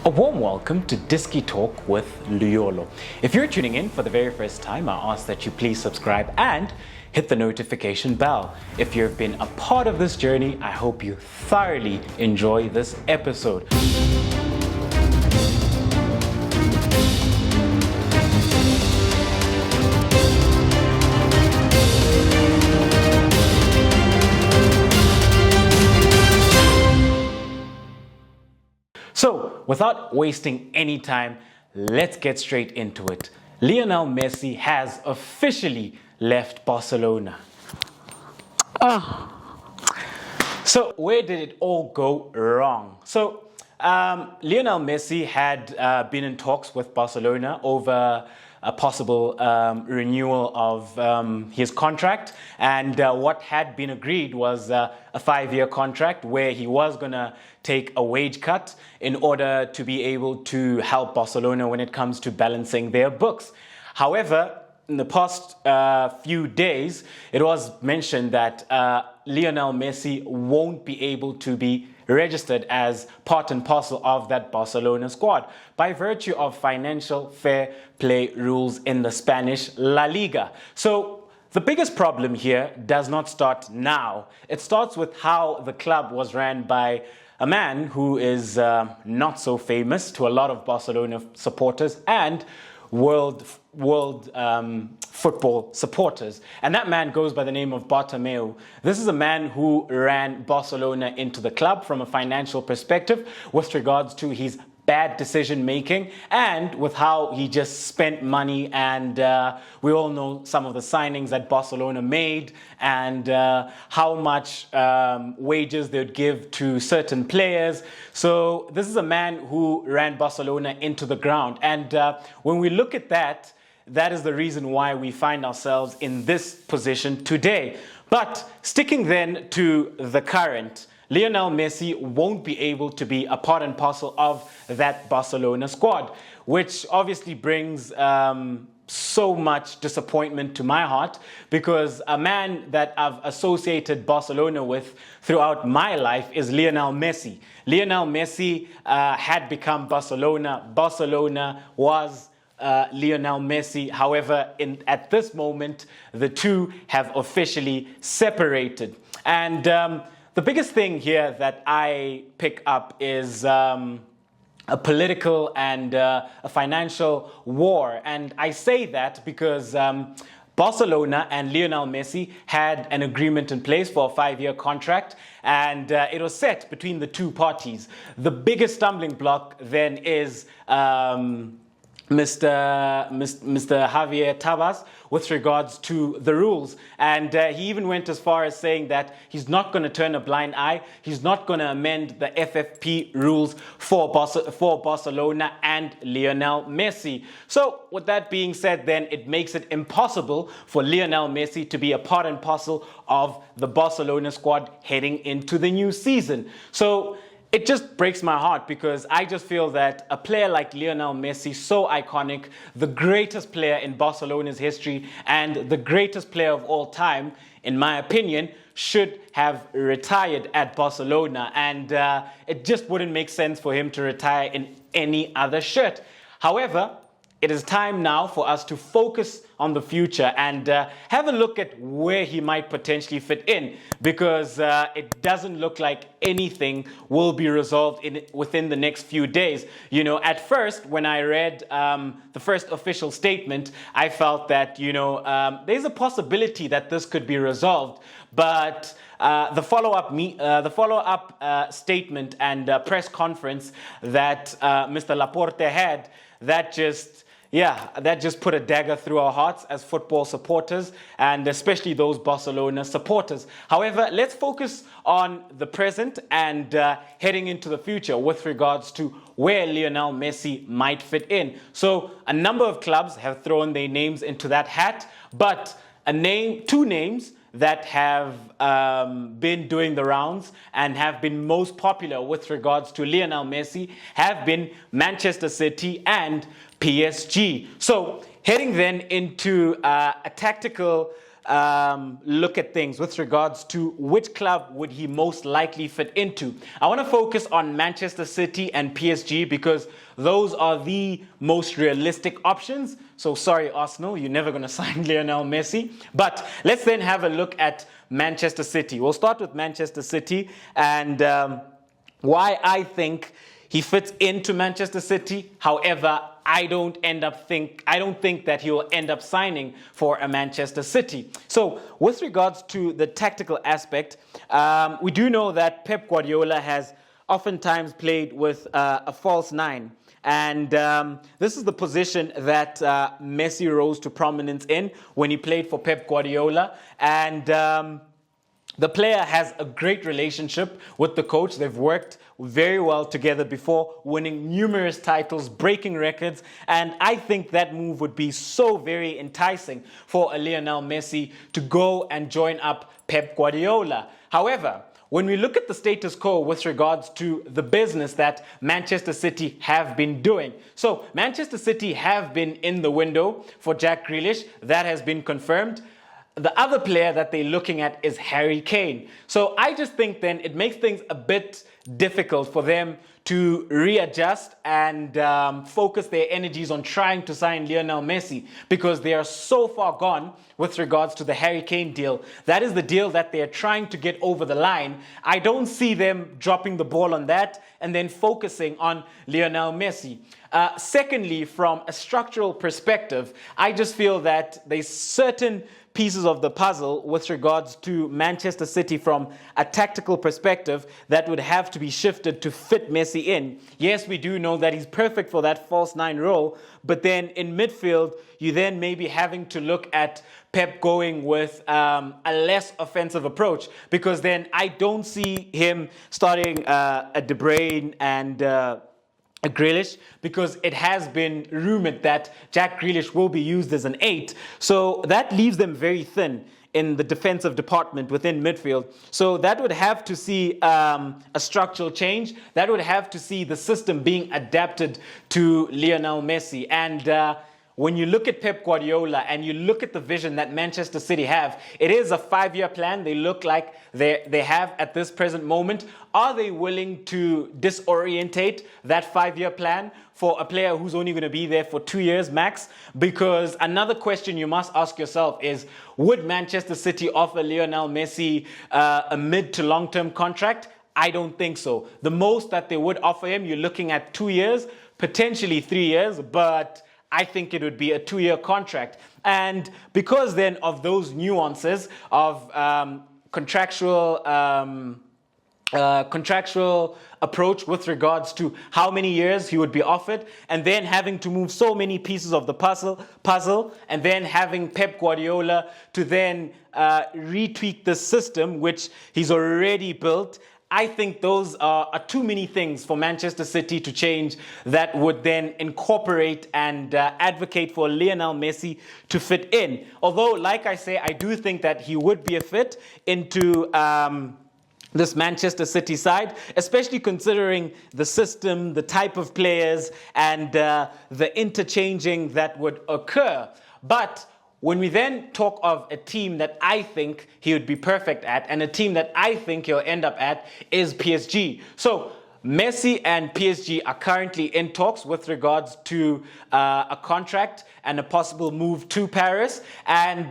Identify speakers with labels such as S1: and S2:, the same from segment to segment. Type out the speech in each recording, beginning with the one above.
S1: A warm welcome to Disky Talk with Luyolo. If you're tuning in for the very first time, I ask that you please subscribe and hit the notification bell. If you've been a part of this journey, I hope you thoroughly enjoy this episode. So, without wasting any time, let's get straight into it. Lionel Messi has officially left Barcelona. So, where did it all go wrong? So, Lionel Messi had been in talks with Barcelona over a possible renewal of his contract, and what had been agreed was a 5-year contract where he was going to take a wage cut in order to be able to help Barcelona when it comes to balancing their books. However, in the past few days, it was mentioned that Lionel Messi won't be able to be registered as part and parcel of that Barcelona squad by virtue of financial fair play rules in the Spanish La Liga. So the biggest problem here does not start now. It starts with how the club was ran by a man who is not so famous to a lot of Barcelona supporters and world football supporters. And that man goes by the name of Bartomeu. This is a man who ran Barcelona into the club from a financial perspective with regards to his bad decision making and with how he just spent money, and we all know some of the signings that Barcelona made and how much wages they would give to certain players. So this is a man who ran Barcelona into the ground, and when we look at that, that is the reason why we find ourselves in this position today. But sticking then to the current, Lionel Messi won't be able to be a part and parcel of that Barcelona squad, which obviously brings so much disappointment to my heart, because a man that I've associated Barcelona with throughout my life is Lionel Messi. Lionel Messi had become Barcelona. Barcelona was Lionel Messi. However, at this moment, the two have officially separated. And the biggest thing here that I pick up is a political and a financial war. And I say that because Barcelona and Lionel Messi had an agreement in place for a 5-year contract, and it was set between the two parties. The biggest stumbling block then is Mr. Javier Tebas with regards to the rules. And he even went as far as saying that he's not going to turn a blind eye. He's not going to amend the FFP rules for Barcelona and Lionel Messi. So with that being said, then it makes it impossible for Lionel Messi to be a part and parcel of the Barcelona squad heading into the new season. So it just breaks my heart, because I just feel that a player like Lionel Messi, so iconic, the greatest player in Barcelona's history and the greatest player of all time, in my opinion, should have retired at Barcelona. And it just wouldn't make sense for him to retire in any other shirt. However, it is time now for us to focus on the future and have a look at where he might potentially fit in, because it doesn't look like anything will be resolved within the next few days. You know, at first, when I read the first official statement, I felt that, there's a possibility that this could be resolved. But the follow-up statement and press conference that Mr. Laporte had, that just put a dagger through our hearts as football supporters, and especially those Barcelona supporters. However, let's focus on the present and heading into the future with regards to where Lionel Messi might fit in. So a number of clubs have thrown their names into that hat, but two names that have been doing the rounds and have been most popular with regards to Lionel Messi have been Manchester City and PSG. So heading then into a tactical look at things with regards to which club would he most likely fit into. I want to focus on Manchester City and PSG because those are the most realistic options. So sorry, Arsenal, you're never going to sign Lionel Messi. But let's then have a look at Manchester City. We'll start with Manchester City and why I think he fits into Manchester City. However, I don't think that he will end up signing for a Manchester City. So with regards to the tactical aspect, we do know that Pep Guardiola has oftentimes played with a false nine. And this is the position that Messi rose to prominence in when he played for Pep Guardiola. And the player has a great relationship with the coach. They've worked very well together before, winning numerous titles, breaking records. And I think that move would be so very enticing for a Lionel Messi to go and join up Pep Guardiola. However, when we look at the status quo with regards to the business that Manchester City have been doing. So Manchester City have been in the window for Jack Grealish. That has been confirmed. The other player that they're looking at is Harry Kane. So I just think then it makes things a bit difficult for them to readjust and focus their energies on trying to sign Lionel Messi because they are so far gone with regards to the Harry Kane deal. That is the deal that they are trying to get over the line. I don't see them dropping the ball on that and then focusing on Lionel Messi. Secondly, from a structural perspective, I just feel that there's certain pieces of the puzzle with regards to Manchester City from a tactical perspective that would have to be shifted to fit Messi in. Yes, we do know that he's perfect for that false nine role, but then in midfield, you then may be having to look at Pep going with a less offensive approach because then I don't see him starting a De Bruyne and a Grealish because it has been rumored that Jack Grealish will be used as an 8. So that leaves them very thin in the defensive department within midfield. So that would have to see a structural change. That would have to see the system being adapted to Lionel Messi. And when you look at Pep Guardiola and you look at the vision that Manchester City have, it is a 5-year plan. They look like they have at this present moment. Are they willing to disorientate that 5-year plan for a player who's only going to be there for 2 years max? Because another question you must ask yourself is, would Manchester City offer Lionel Messi a mid to long-term contract? I don't think so. The most that they would offer him, you're looking at 2 years, potentially 3 years, but I think it would be a 2-year contract. And because then of those nuances of contractual approach with regards to how many years he would be offered, and then having to move so many pieces of the puzzle, and then having Pep Guardiola to then retweak the system which he's already built, I think those are too many things for Manchester City to change that would then incorporate and advocate for Lionel Messi to fit in. Although, like I say, I do think that he would be a fit into this Manchester City side, especially considering the system, the type of players, and the interchanging that would occur. But when we then talk of a team that I think he would be perfect at and a team that I think he'll end up at is PSG. So Messi and PSG are currently in talks with regards to a contract and a possible move to Paris. And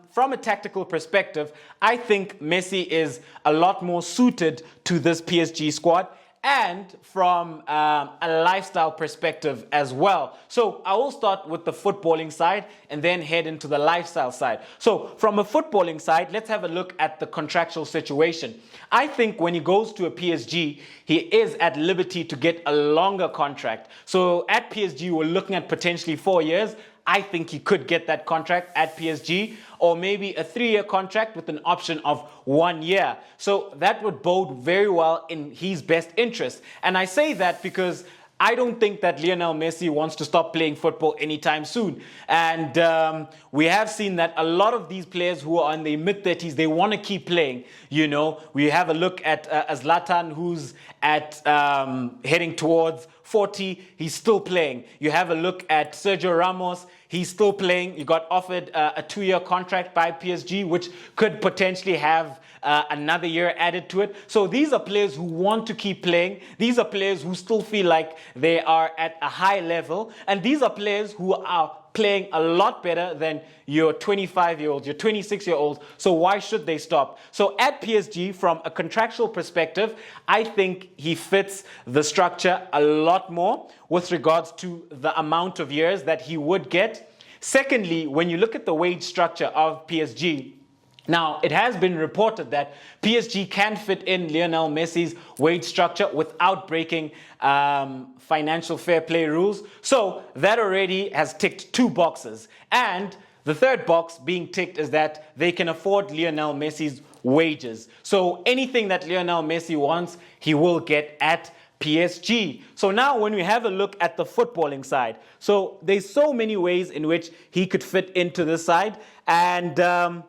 S1: from a tactical perspective, I think Messi is a lot more suited to this PSG squad, and from a lifestyle perspective as well. So I will start with the footballing side and then head into the lifestyle side. So from a footballing side, let's have a look at the contractual situation. I think when he goes to a PSG, he is at liberty to get a longer contract. So at PSG, we're looking at potentially 4 years. I think he could get that contract at PSG, or maybe a 3-year contract with an option of 1 year. So that would bode very well in his best interest. And I say that because I don't think that Lionel Messi wants to stop playing football anytime soon. And we have seen that a lot of these players who are in their mid-30s, they want to keep playing. You know, we have a look at Zlatan, who's at heading towards 40, he's still playing. You have a look at Sergio Ramos, he's still playing. He got offered a 2-year contract by PSG, which could potentially have another year added to it. So these are players who want to keep playing. These are players who still feel like they are at a high level. And these are players who are playing a lot better than your 25-year-olds, your 26-year-olds. So why should they stop? So at PSG, from a contractual perspective, I think he fits the structure a lot more with regards to the amount of years that he would get. Secondly, when you look at the wage structure of PSG, now, it has been reported that PSG can fit in Lionel Messi's wage structure without breaking financial fair play rules. So that already has ticked 2 boxes. And the third box being ticked is that they can afford Lionel Messi's wages. So anything that Lionel Messi wants, he will get at PSG. So now when we have a look at the footballing side, so there's so many ways in which he could fit into this side. And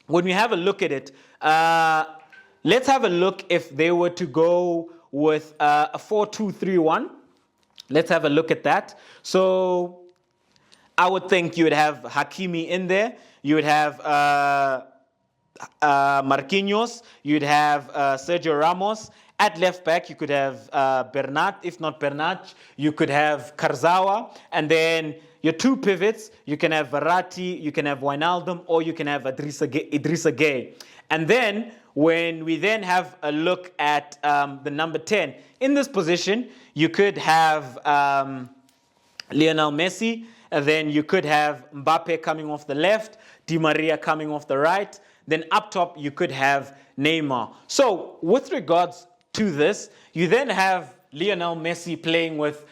S1: when we have a look at it, let's have a look if they were to go with a 4-2-3-1. Let's have a look at that. So I would think you would have Hakimi in there. You would have Marquinhos. You'd have Sergio Ramos. At left back, you could have Bernat. If not Bernat, you could have Kurzawa. And then your 2 pivots, you can have Verratti, you can have Wijnaldum, or you can have Idrissa Gueye. And then, when we then have a look at the number 10, in this position, you could have Lionel Messi, and then you could have Mbappe coming off the left, Di Maria coming off the right. Then up top, you could have Neymar. So, with regards to this, you then have Lionel Messi playing with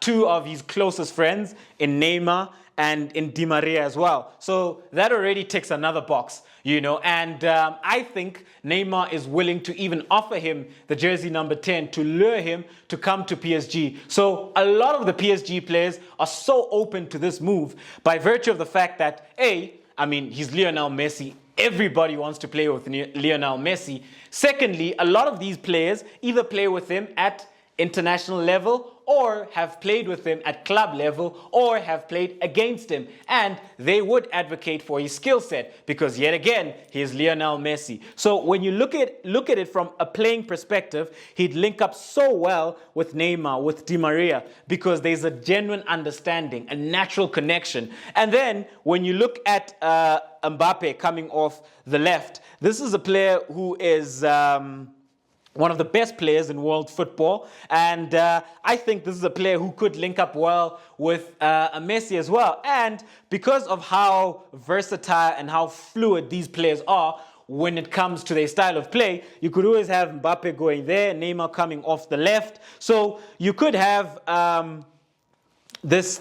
S1: 2 of his closest friends in Neymar and in Di Maria as well. So that already ticks another box, you know. And I think Neymar is willing to even offer him the jersey number 10 to lure him to come to PSG. So a lot of the PSG players are so open to this move by virtue of the fact that, he's Lionel Messi. Everybody wants to play with Lionel Messi. Secondly, a lot of these players either play with him at international level or have played with him at club level or have played against him. And they would advocate for his skill set because, yet again, he is Lionel Messi. So when you look at it from a playing perspective, he'd link up so well with Neymar, with Di Maria, because there's a genuine understanding, a natural connection. And then when you look at Mbappe coming off the left, this is a player who is one of the best players in world football. And I think this is a player who could link up well with a Messi as well. And because of how versatile and how fluid these players are when it comes to their style of play, you could always have Mbappe going there, Neymar coming off the left. So you could have this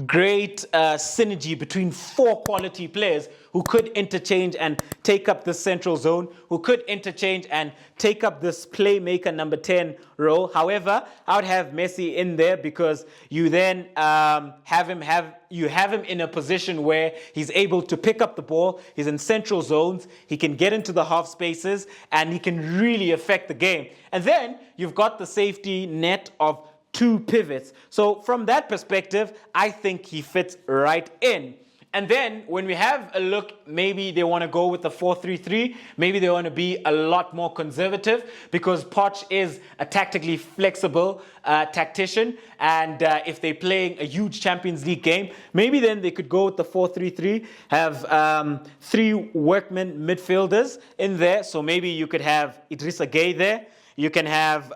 S1: great synergy between 4 quality players who could interchange and take up the central zone, who could interchange and take up this playmaker number 10 role. However, I would have Messi in there because you then have him in a position where he's able to pick up the ball, he's in central zones, he can get into the half spaces, and he can really affect the game. And then you've got the safety net of 2 pivots. So from that perspective, I think he fits right in. And then when we have a look, maybe they want to go with the 4-3-3. Maybe they want to be a lot more conservative because Poch is a tactically flexible tactician. And if they're playing a huge Champions League game, maybe then they could go with the 4-3-3, have 3 workman midfielders in there. So maybe you could have Idrissa Gueye there. You can have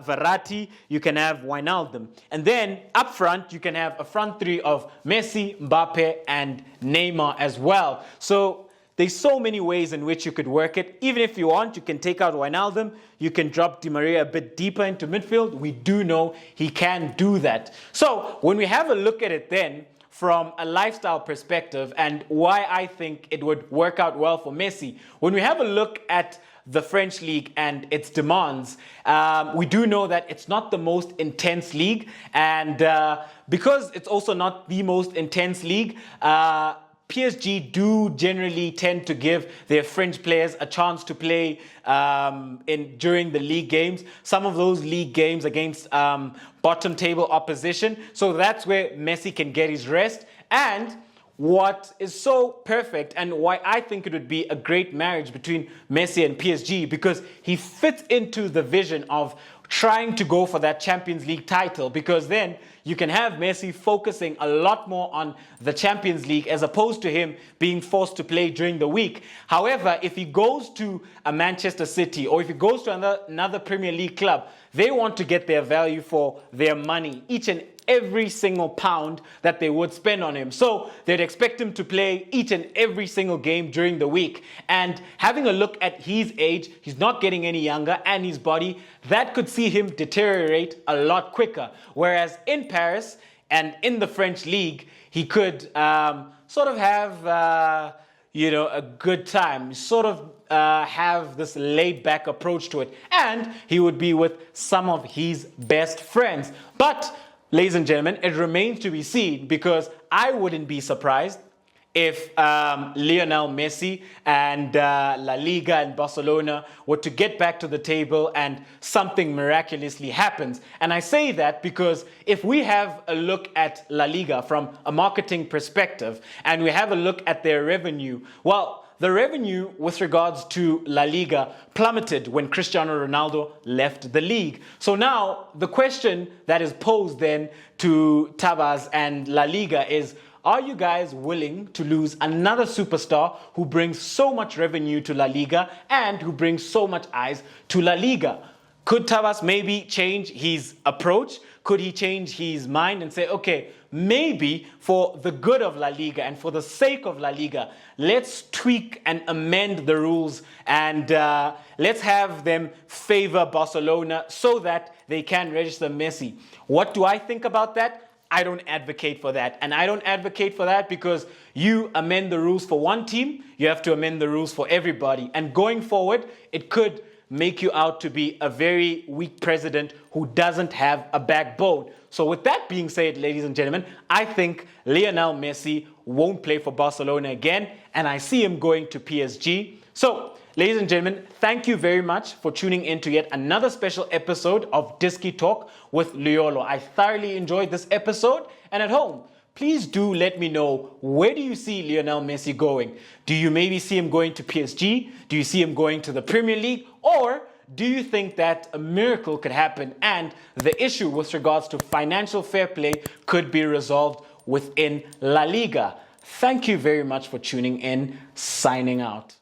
S1: Verratti, you can have Wijnaldum. And then up front, you can have a front 3 of Messi, Mbappe, and Neymar as well. So there's so many ways in which you could work it. Even if you want, you can take out Wijnaldum. You can drop Di Maria a bit deeper into midfield. We do know he can do that. So when we have a look at it then, from a lifestyle perspective and why I think it would work out well for Messi, when we have a look at the French league and its demands, we do know that it's not the most intense league. And because it's also not the most intense league, PSG do generally tend to give their French players a chance to play during the league games. Some of those league games against bottom table opposition. So that's where Messi can get his rest. And what is so perfect and why I think it would be a great marriage between Messi and PSG, because he fits into the vision of trying to go for that Champions League title, because then you can have Messi focusing a lot more on the Champions League as opposed to him being forced to play during the week. However, if he goes to a Manchester City or if he goes to another Premier League club, they want to get their value for their money, each and every single pound that they would spend on him. So they'd expect him to play each and every single game during the week. And having a look at his age, he's not getting any younger, and his body, that could see him deteriorate a lot quicker. Whereas in Paris and in the French league, he could sort of have a good time, sort of have this laid-back approach to it, and he would be with some of his best friends. But ladies and gentlemen, it remains to be seen, because I wouldn't be surprised if Lionel Messi and La Liga and Barcelona were to get back to the table and something miraculously happens. And I say that because if we have a look at La Liga from a marketing perspective and we have a look at their revenue, well, the revenue with regards to La Liga plummeted when Cristiano Ronaldo left the league. So now the question that is posed then to Tabas and La Liga is, are you guys willing to lose another superstar who brings so much revenue to La Liga and who brings so much eyes to La Liga? Could Tabas maybe change his approach? Could he change his mind and say, okay, maybe for the good of La Liga and for the sake of La Liga, let's tweak and amend the rules and let's have them favor Barcelona so that they can register Messi. What do I think about that? I don't advocate for that. And I don't advocate for that because you amend the rules for one team, you have to amend the rules for everybody. And going forward, it could make you out to be a very weak president who doesn't have a backbone. So with that being said, ladies and gentlemen, I think Lionel Messi won't play for Barcelona again, and I see him going to PSG. So, ladies and gentlemen, thank you very much for tuning in to yet another special episode of Disky Talk with Liolo. I thoroughly enjoyed this episode, and at home, please do let me know, where do you see Lionel Messi going? Do you maybe see him going to PSG? Do you see him going to the Premier League? Or do you think that a miracle could happen and the issue with regards to financial fair play could be resolved within La Liga? Thank you very much for tuning in. Signing out.